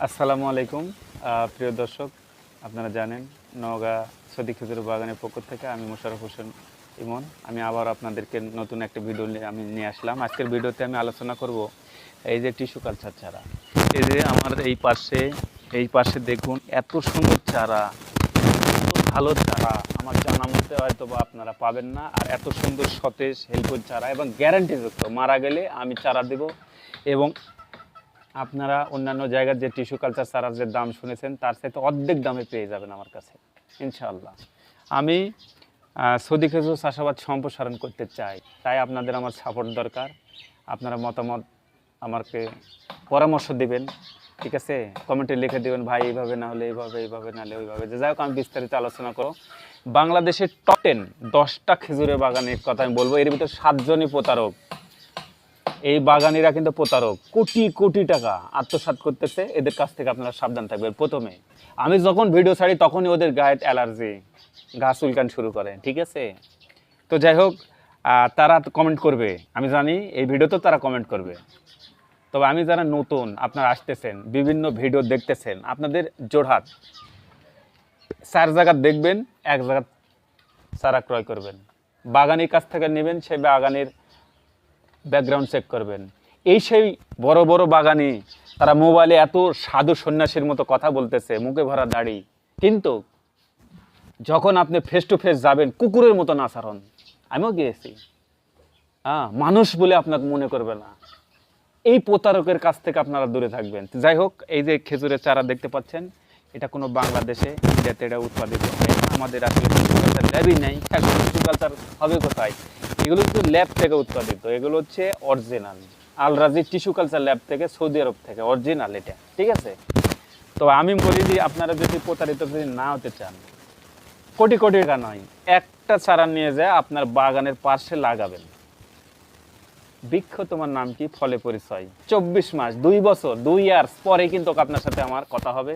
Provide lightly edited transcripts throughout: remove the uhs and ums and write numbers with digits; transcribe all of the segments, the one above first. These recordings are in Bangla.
আসসালামু আলাইকুম প্রিয় দর্শক, আপনারা জানেন নওগাঁ সদি খেজুর বাগানের পক্ষ থেকে আমি মোশাররফ হোসেন ইমন। আমি আবার আপনাদেরকে নতুন একটা ভিডিও নিয়ে আসলাম। আজকের ভিডিওতে আমি আলোচনা করব এই যে টিস্যু কালচার চারা। এই যে আমার এই পাশে দেখুন এত সুন্দর চারা, এত ভালো চারা আমার জানা মতে হয়তো বা আপনারা পাবেন না। আর এত সুন্দর সতেজ হেলফুল চারা এবং গ্যারান্টিযুক্ত, মারা গেলে আমি চারা দেব। এবং আপনারা অন্যান্য জায়গার যে টিস্যু কালচার চারার যে দাম শুনেছেন তার সাথে অর্ধেক দামে পেয়ে যাবেন আমার কাছে ইনশাআল্লাহ। আমি সৌদি খেজুর চাষাবাদ সম্প্রসারণ করতে চাই, তাই আপনাদের আমার সাপোর্ট দরকার। আপনারা মতামত আমাকে পরামর্শ দিবেন, ঠিক আছে? কমেন্টে লিখে দেবেন, ভাই এইভাবে না হলে এইভাবে, এইভাবে না হলে ওইভাবে। যে যাই হোক, আমি বিস্তারিত আলোচনা করো। বাংলাদেশের টপ 10 10টা খেজুরের বাগানের কথা আমি বলবো। এর ভিতরে 7 জনই প্রতারক। এই বাগানিরা কিন্তু প্রতারক, কোটি কোটি টাকা আত্মসাৎ করতেছে। এদের কাছ থেকে আপনারা সাবধান থাকবেন। প্রথমে আমি যখন ভিডিও ছাড়ি তখনই ওদের গায়ে অ্যালার্জি, গা চুলকান শুরু করে, ঠিক আছে? তো যাই হোক, তারা কমেন্ট করবে, আমি জানি এই ভিডিওতে তারা কমেন্ট করবে। তবে আমি যারা নতুন আপনারা আসতেছেন, বিভিন্ন ভিডিও দেখতেছেন, আপনাদের জোড়হাত 4 জায়গা দেখবেন, 1 জায়গা চারা ক্রয় করবেন। বাগানির কাছ থেকে নেবেন, সেই বাগানের ব্যাকগ্রাউন্ড চেক করবেন। এই সেই বড় বড় বাগানি, তারা মোবাইলে এত সাধু সন্ন্যাসীর মতো কথা বলতেছে, মুখে ভরা দাড়ি, কিন্তু যখন আপনি ফেস টু ফেস যাবেন কুকুরের মতো আচরণ। আমিও গিয়েছি, মানুষ বলে আপনার মনে করবে না। এই প্রতারকের কাছ থেকে আপনারা দূরে থাকবেন। যাই হোক, এই যে খেজুরের চারা দেখতে পাচ্ছেন, এটা কোনো বাংলাদেশে ইন্ডিয়াতে এটা উৎপাদিত হয় না। আমাদের আসলে টিস্যু কালচার ল্যাবই নেই। এখন টিস্যু কালচার হবে কোথায়? এগুলো কিন্তু ল্যাব থেকে উৎপাদিত, এগুলো হচ্ছে অরিজিনাল আল রাজি টিস্যু কালচার ল্যাব থেকে, সৌদি আরব থেকে অরিজিনাল এটা, ঠিক আছে? তো আমি বলি যে আপনারা যদি প্রতারিত যদি না হতে চান, কোটি কোটি টাকা নয়, একটা চারা নিয়ে যায় আপনার বাগানের পাশে লাগাবেন। বৃক্ষ তোমার নাম কি, ফলে পরিচয়। 24 মাস, 2 বছর, 2 ইয়ার্স পরে কিন্তু আপনার সাথে আমার কথা হবে।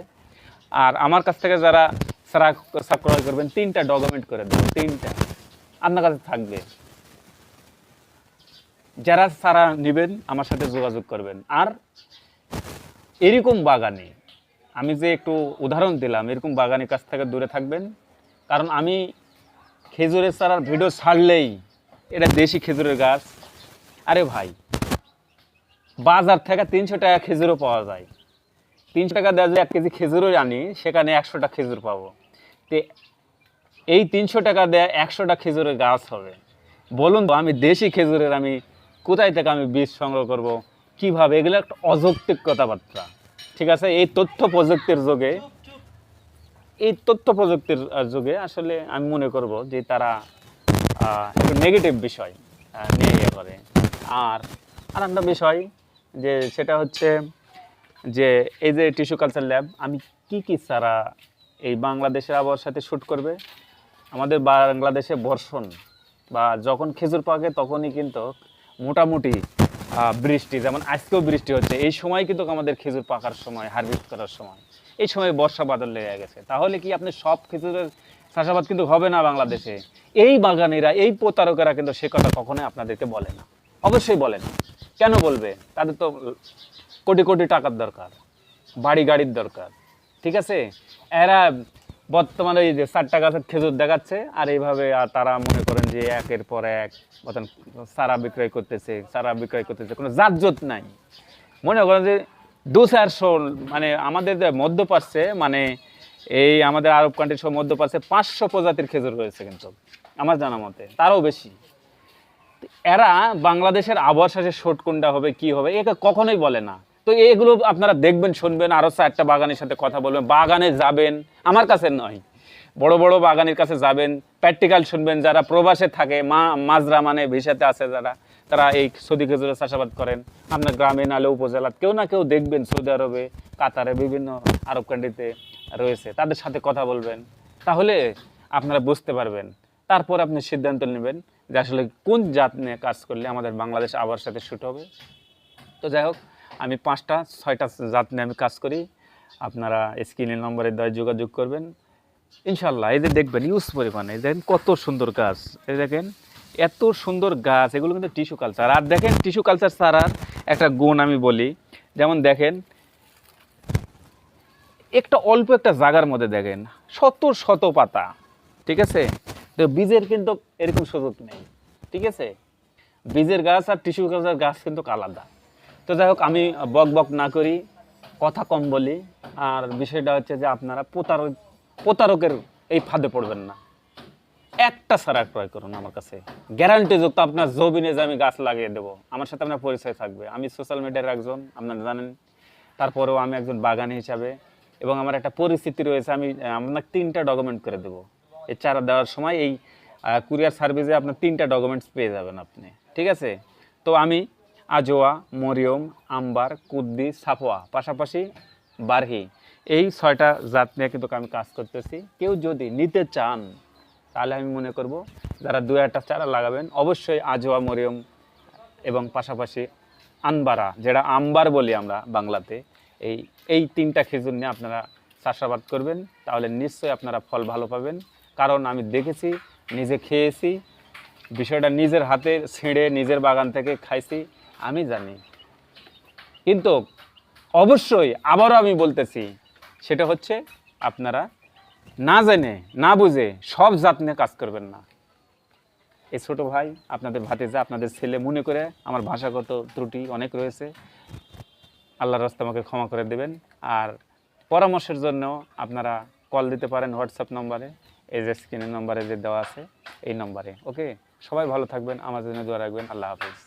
আর আমার কাছ থেকে যারা চারা ক্রয় করবেন, 3টা ডকুমেন্ট করে দেবো, 3টা আপনার কাছে থাকবে। যারা চারা নেবেন আমার সাথে যোগাযোগ করবেন। আর এরকম বাগানে, আমি যে একটু উদাহরণ দিলাম, এরকম বাগানের কাছ থেকে দূরে থাকবেন। কারণ আমি খেজুরের চারার ভিডিও ছাড়লেই এটা দেশি খেজুরের গাছ, আরে ভাই বাজার থেকে 300 টাকা খেজুরও পাওয়া যায়। 300 টাকা দেওয়া যদি 1 কেজি খেজুরও আনি, সেখানে 100টা খেজুর পাবো। তো এই 300 টাকা দেয়া 100টা খেজুরের গাছ হবে। বলুন তো, আমি দেশি খেজুরের আমি কোথায় থেকে আমি বীজ সংগ্রহ করব, কিভাবে? এগুলো একটা অযৌক্তিক কথাবার্তা, ঠিক আছে? এই তথ্য প্রযুক্তির যুগে আসলে আমি মনে করব যে তারা একটু নেগেটিভ বিষয় নিয়ে ইয়ে করে। আর একটা বিষয় যে সেটা হচ্ছে যে এই যে টিস্যু কালচার ল্যাব, আমি কি চারা এই বাংলাদেশের আবহাওয়ার সাথে শ্যুট করবে। আমাদের বাংলাদেশে বর্ষণ বা যখন খেজুর পাকে তখনই কিন্তু মোটামুটি বৃষ্টি, যেমন আজকেও বৃষ্টি হচ্ছে। এই সময় কিন্তু আমাদের খেজুর পাকার সময়, হারভেস্ট করার সময়, এই সময় বর্ষা বাদল লেগে গেছে। তাহলে কি আপনি সব খেজুরের চাষাবাদ কিন্তু হবে না বাংলাদেশে? এই বাগানিরা, এই প্রতারকেরা কিন্তু সে কথা কখনোই আপনাদেরকে বলে না। অবশ্যই বলেন, কেন বলবে? তাদের তো কোটি কোটি টাকার দরকার, বাড়ি গাড়ির দরকার, ঠিক আছে? এরা বর্তমানে এই যে 4টা গাছের খেজুর দেখাচ্ছে, আর এইভাবে আর তারা মনে করেন যে একের পর এক চারা বিক্রয় করতেছে, কোনো জাতজোত নাই। মনে করেন যে 200-400, মানে আমাদের যে মধ্যপ্রাচ্যে, মানে এই আমাদের আরব কান্ট্রি সব মধ্যপ্রাচ্যে 500 প্রজাতির খেজুর রয়েছে কিন্তু আমার জানা মতে, তারও বেশি। এরা বাংলাদেশের আবহাওয়ার সাথে শোট কোনটা হবে, কি হবে, এটা কখনোই বলে না। তো এগুলো আপনারা দেখবেন, শুনবেন, আরও 4টা বাগানের সাথে কথা বলবেন, বাগানে যাবেন, আমার কাছে নয়, বড় বড় বাগানের কাছে যাবেন, প্র্যাকটিক্যাল শুনবেন। যারা প্রবাসে থাকে, মাজরা মানে ভিসাতে আছে যারা, তারা এই সৌদি খেজুরের চাষাবাদ করেন, আপনার গ্রামে নালে উপজেলা কেউ না কেউ দেখবেন সৌদি আরবে, কাতারে, বিভিন্ন আরব কান্ট্রিতে রয়েছে, তাদের সাথে কথা বলবেন। তাহলে আপনারা বুঝতে পারবেন, তারপর আপনি সিদ্ধান্ত নেবেন যে আসলে কোন জাত নিয়ে কাজ করলে আমাদের বাংলাদেশ আবার সাথে শুট হবে। তো যাই হোক, আমি 5টা-6টা জাত নিয়ে আমি কাজ করি। আপনারা স্ক্রিনের নম্বরে যোগাযোগ করবেন ইনশাল্লাহ। এই যে দেখবেন ইউজ পরিমাণে, দেখেন কত সুন্দর গাছ, এই দেখেন এত সুন্দর গাছ, এগুলো কিন্তু টিস্যু কালচার। আর দেখেন টিস্যু কালচার ছাড়ার একটা গুণ আমি বলি, যেমন দেখেন একটা অল্প একটা জায়গার মধ্যে দেখেন শত শত পাতা, ঠিক আছে? তো বীজের কিন্তু এরকম সুযোগ নেই, ঠিক আছে? বীজের গাছ আর টিস্যু গাছের গাছ কিন্তু আলাদা। তো যাই হোক, আমি বক বক না করি, কথা কম বলি। আর বিষয়টা হচ্ছে যে আপনারা প্রতারকের এই ফাঁদে পড়বেন না। একটা ছাড়া ক্রয় করুন আমার কাছে, গ্যারান্টি যুক্ত আপনার জমিনে যে আমি গাছ লাগিয়ে দেবো, আমার সাথে আপনার পরিচয় থাকবে। আমি সোশ্যাল মিডিয়ার একজন, আপনারা জানেন। তারপরেও আমি একজন বাগানি হিসাবে, এবং আমার একটা পরিস্থিতি রয়েছে, আমি আপনাকে 3টা ডকুমেন্ট করে দেবো। এই চারা দেওয়ার সময় এই কুরিয়ার সার্ভিসে আপনার 3টা ডকুমেন্টস পেয়ে যাবেন আপনি, ঠিক আছে? তো আমি আজোয়া, মরিয়ম, আম্বার, কুদ্দি, সাফোয়া, পাশাপাশি বারহি, এই 6টা জাত নিয়ে কিন্তু আমি কাজ করতেছি। কেউ যদি নিতে চান তাহলে আমি মনে করব যারা 2-1টা চারা লাগাবেন, অবশ্যই আজোয়া, মরিয়ম এবং পাশাপাশি আনবারা, যেটা আম্বার বলি আমরা বাংলাতে, এই 3টা খেজুর নিয়ে আপনারা চাষাবাদ করবেন, তাহলে নিশ্চয়ই আপনারা ফল ভালো পাবেন। কারণ আমি দেখেছি, নিজে খেয়েছি, বিষয়টা নিজের হাতে ছিঁড়ে নিজের বাগান থেকে খাইছি, আমি জানি। কিন্তু অবশ্যই আবারও আমি বলতেছি, সেটা হচ্ছে আপনারা না জেনে না বুঝে সব জাত নিয়ে কাজ করবেন না। এই ছোট ভাই, আপনাদের ভাতিজা, আপনাদের ছেলে মনে করে, আমার ভাষাগত ত্রুটি অনেক রয়েছে, আল্লাহর রাস্তায় আমাকে ক্ষমা করে দেবেন। আর পরামর্শের জন্য আপনারা কল দিতে পারেন হোয়াটসঅ্যাপ নম্বরে, এই যে স্ক্রিনের নম্বরে যে দেওয়া আছে এই নম্বরে। ওকে, সবাই ভালো থাকবেন, আমার জন্য দোয়া রাখবেন। আল্লাহ হাফেজ।